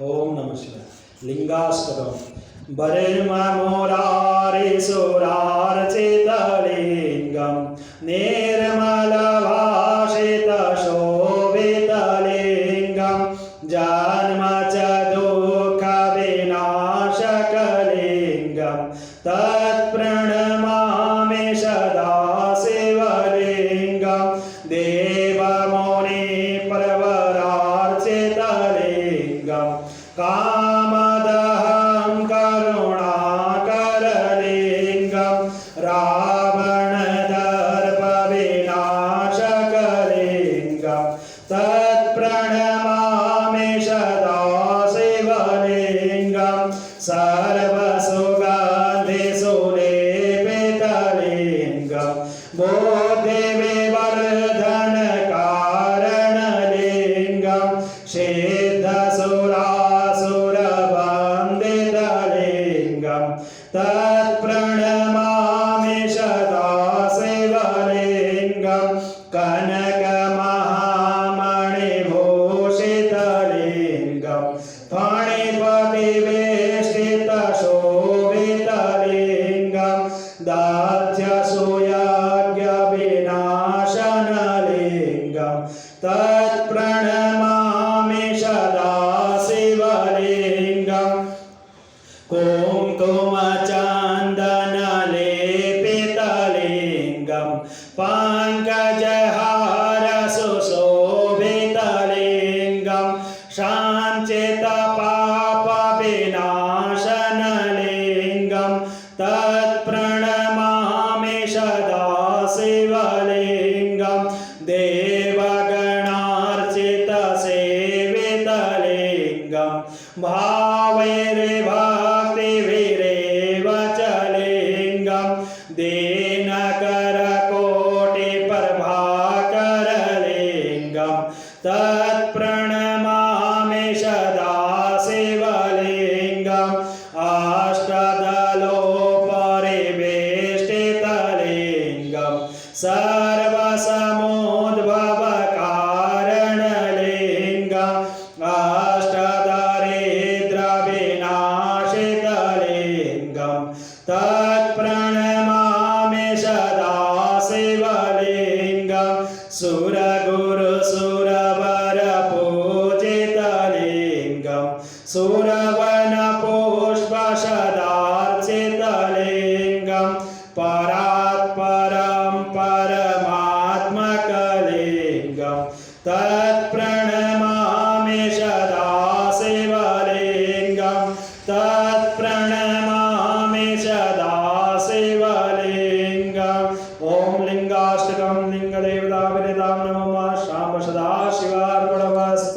ओम नमः शिवाय। लिंगाष्टकम् बलिर्ममुरारिसुरार्चितलिङ्गं निर्मलभाषितशोभितलिङ्गं जन्म च दुःखविनाशकलिङ्गं तत्प्रणमामि सदा शिवलिङ्गं देवमुनिप्रवरार्चितलिङ्गं कामदहं करुणाकरलिङ्गं रावणदर्पविनाशकलिङ्गं तत्प्रणमामि सदा शिवलिङ्गं सर्वसुगन्धिसुलेपितलिङ्गं बुद्धिविवर्धनकारणलिङ्गं सिद्धसुरासुरवन्दितलिङ्गं तत्प्रणमामि सदा शिवलिङ्गं कनकमहामणिभूषितलिङ्गं फणिपतिवेष्टितशोभितलिङ्गं दास्यसूयाज्ञविनाशनलिङ्गं तत्प्रणमामि सदा शिवलिङ्गं कुङ्कुमचन्दनलेपितलिङ्गं पङ्कजहारसुशोभितलिङ्गं शाञ्चितपापविनाशनलिङ्गं तत्प्रणमामि सदा शिवलिङ्गं देवगणार्चितसेवितलिङ्गं भावैर्भक्तिभिरेव च लिङ्गं दीनकरकोटिप्रभाकरलिङ्गं तत्प्रणमामि सदा शिवलिङ्गम् अष्टदलोपरिवेष्टितलिङ्गं सर्वसमुद्भवकारणलिङ्गम् अष्टदरिद्रविनाशितलिङ्गं तत्प्रणमामि सदा शिवलिङ्गं सुरगुरुसुरवरपूजितलिङ्गं सुरवनपुष्पसदार्चितलिङ्गं परात्परं परमात्मकलिङ्गं तत्प्रणमामि सदा शिवलिङ्गं तत्प्रणमामि सदा शिवलिङ्गम् ओम लिंगाष्टकं लिंगदेवताभिर्दां नमः शाम्ब सदा शिवार्पणमस्तु।